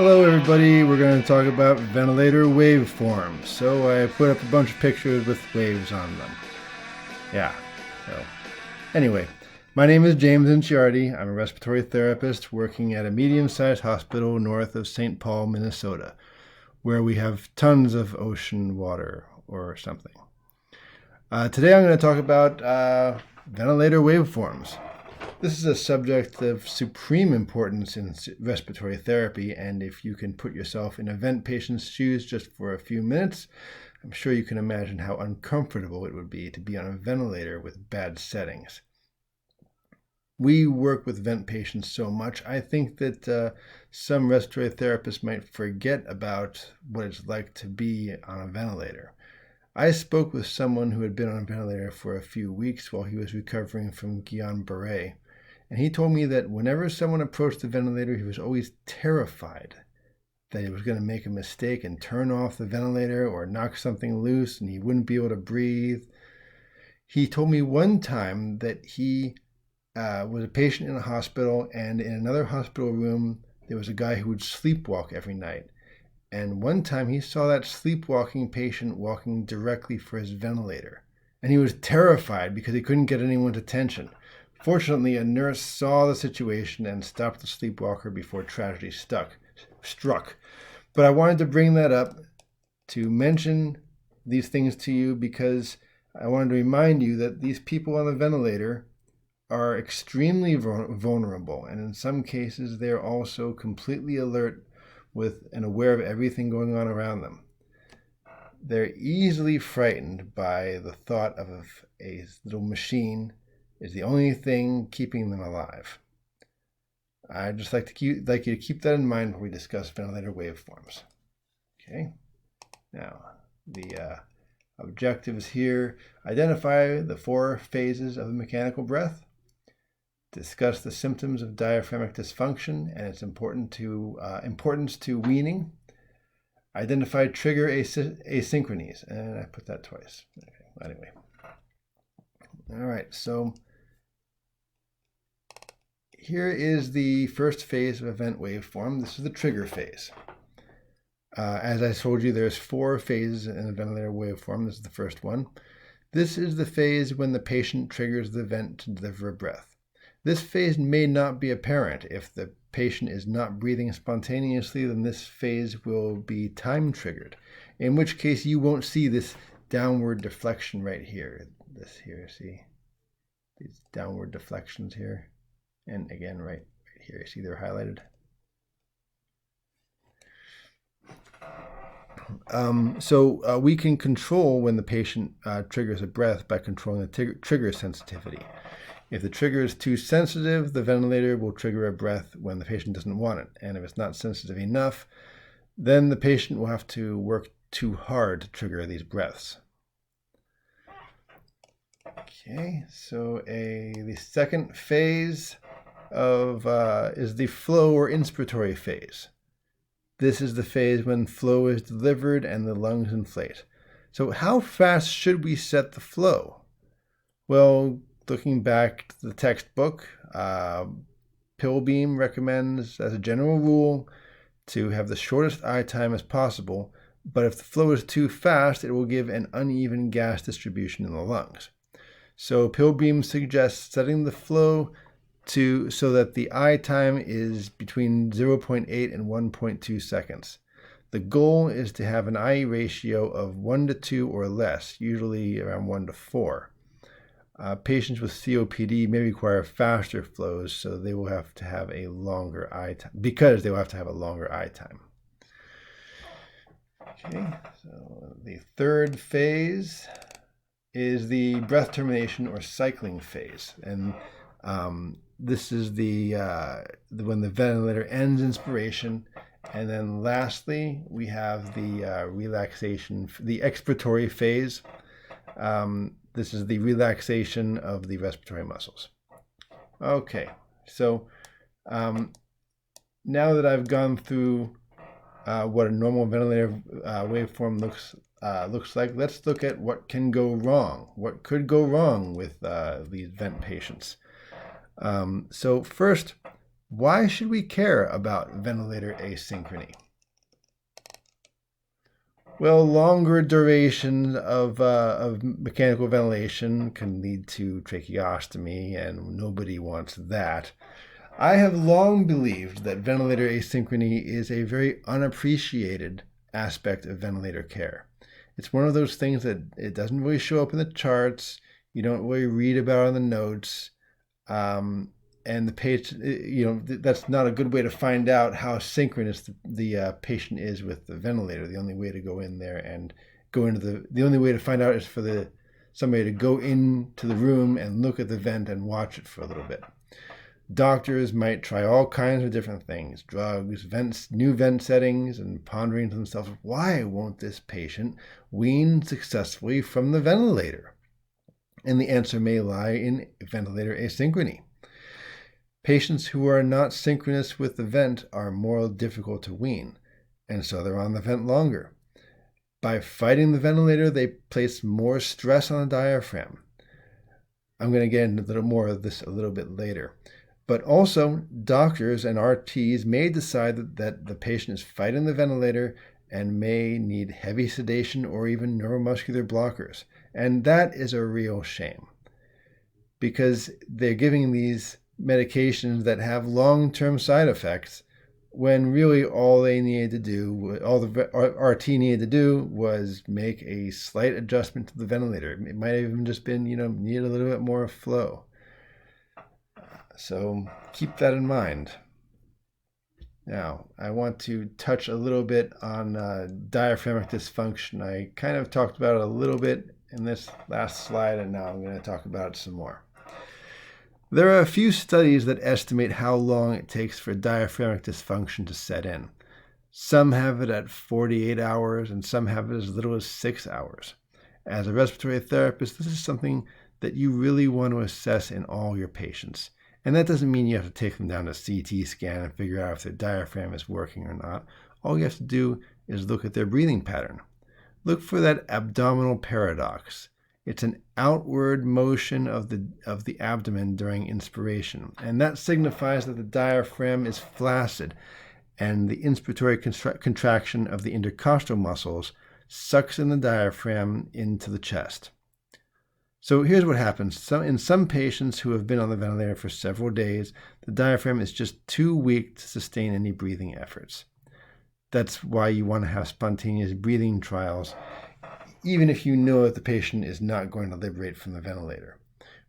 Hello everybody, we're going to talk about ventilator waveforms. So I put up a bunch of pictures with waves on them. Yeah, so anyway, my name is James Inciardi. I'm a respiratory therapist working at a medium-sized hospital north of St. Paul, Minnesota, where we have tons of ocean water or something. Today I'm going to talk about ventilator waveforms. This is a subject of supreme importance in respiratory therapy, and if you can put yourself in a vent patient's shoes just for a few minutes, I'm sure you can imagine how uncomfortable it would be to be on a ventilator with bad settings. We work with vent patients so much, I think that some respiratory therapists might forget about what it's like to be on a ventilator. I spoke with someone who had been on a ventilator for a few weeks while he was recovering from Guillain-Barré. And he told me that whenever someone approached the ventilator, he was always terrified that he was going to make a mistake and turn off the ventilator or knock something loose and he wouldn't be able to breathe. He told me one time that he was a patient in a hospital, and in another hospital room, there was a guy who would sleepwalk every night. And one time he saw that sleepwalking patient walking directly for his ventilator. And he was terrified because he couldn't get anyone's attention. Fortunately, a nurse saw the situation and stopped the sleepwalker before tragedy struck. But I wanted to bring that up to mention these things to you because I wanted to remind you that these people on the ventilator are extremely vulnerable, and in some cases they're also completely alert with and aware of everything going on around them. They're easily frightened by the thought of a little machine is the only thing keeping them alive. I'd just like you to keep that in mind when we discuss ventilator waveforms. Okay. Now, the objectives here: identify the 4 phases of the mechanical breath, discuss the symptoms of diaphragmatic dysfunction and its importance to weaning, identify trigger asynchronies, and I put that twice. Okay, anyway. All right, so here is the first phase of a vent waveform. This is the trigger phase. As I told you, there's 4 phases in a ventilator waveform. This is the first one. This is the phase when the patient triggers the vent to deliver a breath. This phase may not be apparent. If the patient is not breathing spontaneously, then this phase will be time triggered, in which case you won't see this downward deflection right here. This here, see? These downward deflections here. And again, right here, see they're highlighted. So we can control when the patient triggers a breath by controlling the trigger sensitivity. If the trigger is too sensitive, the ventilator will trigger a breath when the patient doesn't want it. And if it's not sensitive enough, then the patient will have to work too hard to trigger these breaths. Okay, so the second phase is the flow or inspiratory phase. This is the phase when flow is delivered and the lungs inflate. So how fast should we set the flow? Well, looking back to the textbook, Pilbeam recommends, as a general rule, to have the shortest I time as possible, but if the flow is too fast, it will give an uneven gas distribution in the lungs. So Pilbeam suggests setting the flow so that the I time is between 0.8 and 1.2 seconds. The goal is to have an I ratio of 1 to 2 or less, usually around 1 to 4. Patients with COPD may require faster flows, so they will have to have a longer I time, because they will have to have a longer I time. Okay, so the third phase is the breath termination or cycling phase, and this is when the ventilator ends inspiration, and then lastly we have the relaxation, the expiratory phase. This is the relaxation of the respiratory muscles. Okay, so now that I've gone through what a normal ventilator waveform looks like, let's look at what can go wrong. What could go wrong with these vent patients? So first, Why should we care about ventilator asynchrony? Well, longer duration of mechanical ventilation can lead to tracheostomy, and nobody wants that. I have long believed that ventilator asynchrony is a very unappreciated aspect of ventilator care. It's one of those things that it doesn't really show up in the charts. You don't really read about it in the notes. And the patient, that's not a good way to find out how synchronous the patient is with the ventilator. The only way to go in there and go into the only way to find out is for somebody to go into the room and look at the vent and watch it for a little bit. Doctors might try all kinds of different things, drugs, new vent settings, and pondering to themselves, why won't this patient wean successfully from the ventilator? And the answer may lie in ventilator asynchrony. Patients who are not synchronous with the vent are more difficult to wean, and so they're on the vent longer. By fighting the ventilator, they place more stress on the diaphragm. I'm going to get into a little more of this a little bit later. But also, doctors and RTs may decide that the patient is fighting the ventilator and may need heavy sedation or even neuromuscular blockers. And that is a real shame, because they're giving these medications that have long-term side effects when really all the RT needed to do was make a slight adjustment to the ventilator. It might have even just been, need a little bit more flow. So keep that in mind. Now, I want to touch a little bit on diaphragmatic dysfunction. I kind of talked about it a little bit in this last slide, and now I'm going to talk about it some more. There are a few studies that estimate how long it takes for diaphragmatic dysfunction to set in. Some have it at 48 hours, and some have it as little as 6 hours. As a respiratory therapist, this is something that you really want to assess in all your patients. And that doesn't mean you have to take them down to CT scan and figure out if their diaphragm is working or not. All you have to do is look at their breathing pattern. Look for that abdominal paradox. It's an outward motion of the abdomen during inspiration, and that signifies that the diaphragm is flaccid, and the inspiratory contraction of the intercostal muscles sucks in the diaphragm into the chest. So here's what happens. In some patients who have been on the ventilator for several days, the diaphragm is just too weak to sustain any breathing efforts. That's why you want to have spontaneous breathing trials, even if you know that the patient is not going to liberate from the ventilator.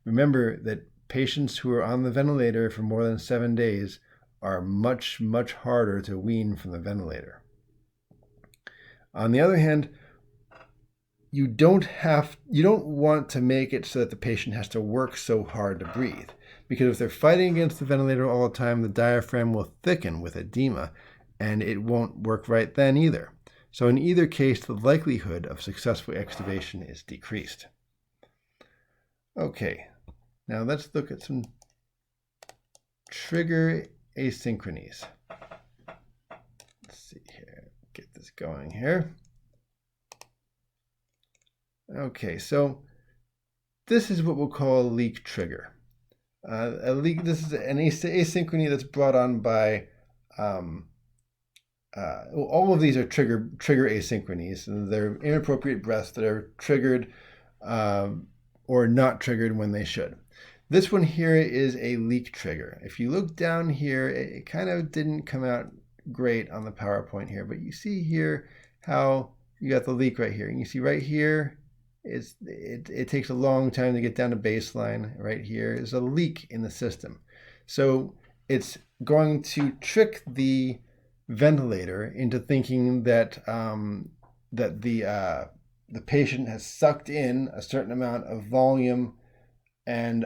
Remember that patients who are on the ventilator for more than 7 days are much, much harder to wean from the ventilator. On the other hand, you don't want to make it so that the patient has to work so hard to breathe, because if they're fighting against the ventilator all the time, the diaphragm will thicken with edema, and it won't work right then either. So in either case, the likelihood of successful extubation is decreased. Okay, now let's look at some trigger asynchronies. Let's see here, get this going here. Okay, so this is what we'll call a leak trigger. This is an asynchrony that's brought on by all of these are trigger asynchronies, and they're inappropriate breaths that are triggered or not triggered when they should. This one here is a leak trigger. If you look down here, it kind of didn't come out great on the PowerPoint here, but you see here how you got the leak right here. And you see right here, it takes a long time to get down to baseline. Right here is a leak in the system. So it's going to trick the ventilator into thinking that the patient has sucked in a certain amount of volume, and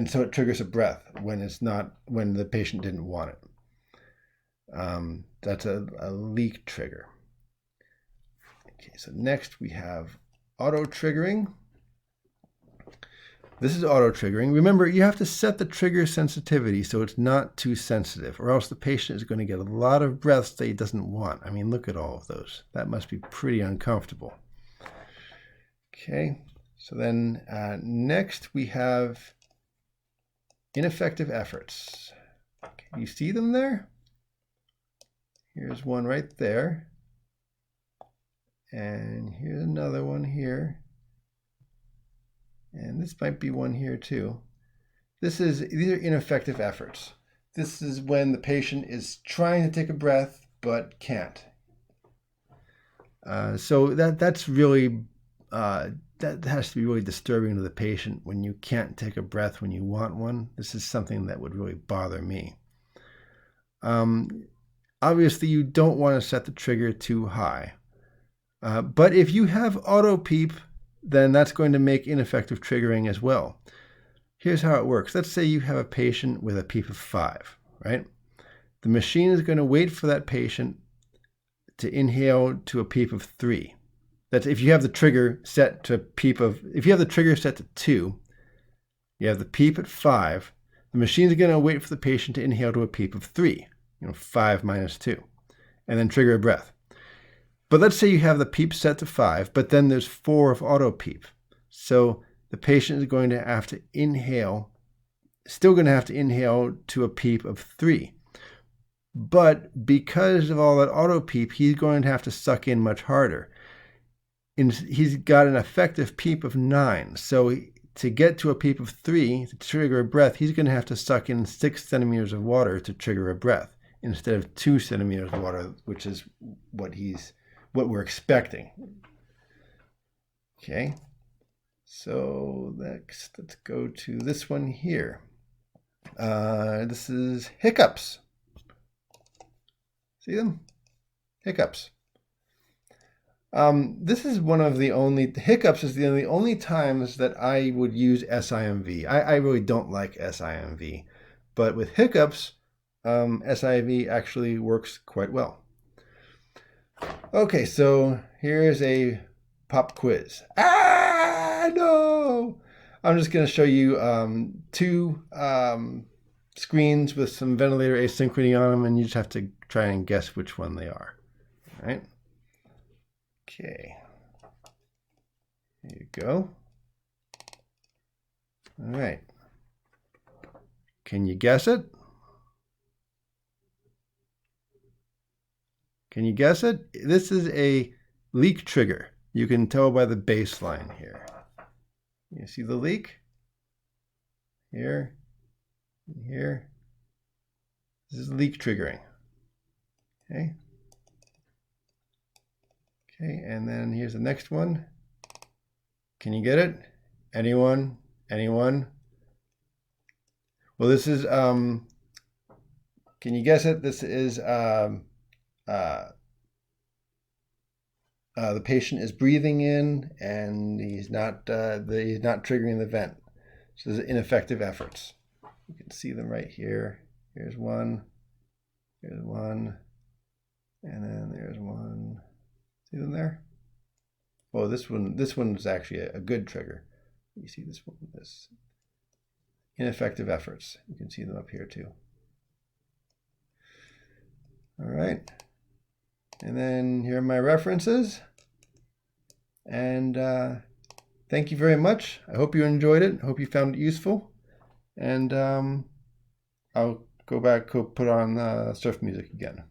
so it triggers a breath when the patient didn't want it. That's a leak trigger. Okay, so next we have auto triggering. This is auto triggering. Remember, you have to set the trigger sensitivity so it's not too sensitive, or else the patient is going to get a lot of breaths that he doesn't want. I mean, look at all of those. That must be pretty uncomfortable. Okay, so then next we have ineffective efforts. Okay, You see them there? Here's one right there. And here's another one here. And this might be one here too. These are ineffective efforts. This is when the patient is trying to take a breath but can't. So that's really that has to be really disturbing to the patient when you can't take a breath when you want one. This is something that would really bother me. Obviously, you don't want to set the trigger too high. But if you have auto PEEP, then that's going to make ineffective triggering as well. Here's how it works. Let's say you have a patient with a PEEP of 5, right? The machine is going to wait for that patient to inhale to a PEEP of 3. That's if you have the trigger set to if you have the trigger set to 2, you have the PEEP at 5, the machine is going to wait for the patient to inhale to a PEEP of 3, 5 minus 2, and then trigger a breath. But let's say you have the PEEP set to 5, but then there's 4 of auto PEEP. So the patient is going to have to inhale, still going to have to inhale to a PEEP of 3. But because of all that auto PEEP, he's going to have to suck in much harder. He's got an effective PEEP of 9. So to get to a PEEP of 3, to trigger a breath, he's going to have to suck in 6 centimeters of water to trigger a breath instead of 2 centimeters of water, which is what we're expecting. Okay. So next, let's go to this one here. This is hiccups. See them? Hiccups. This is one of the hiccups is the only times that I would use SIMV. I really don't like SIMV, but with hiccups, SIMV actually works quite well. Okay, so here's a pop quiz. No! I'm just going to show you 2 screens with some ventilator asynchrony on them, and you just have to try and guess which one they are. All right? Okay. There you go. All right. Can you guess it? Can you guess it? This is a leak trigger. You can tell by the baseline here. You see the leak? Here, and here. This is leak triggering. Okay. Okay, and then here's the next one. Can you get it? Anyone? Anyone? Well, this is, can you guess it? This is, the patient is breathing in and he's not triggering the vent. So there's ineffective efforts. You can see them right here. Here's one, and then there's one. See them there? Oh, this one is actually a good trigger. You see this one, this ineffective efforts. You can see them up here too. All right. And then here are my references. And thank you very much. I hope you enjoyed it. I hope you found it useful. And I'll go put on surf music again.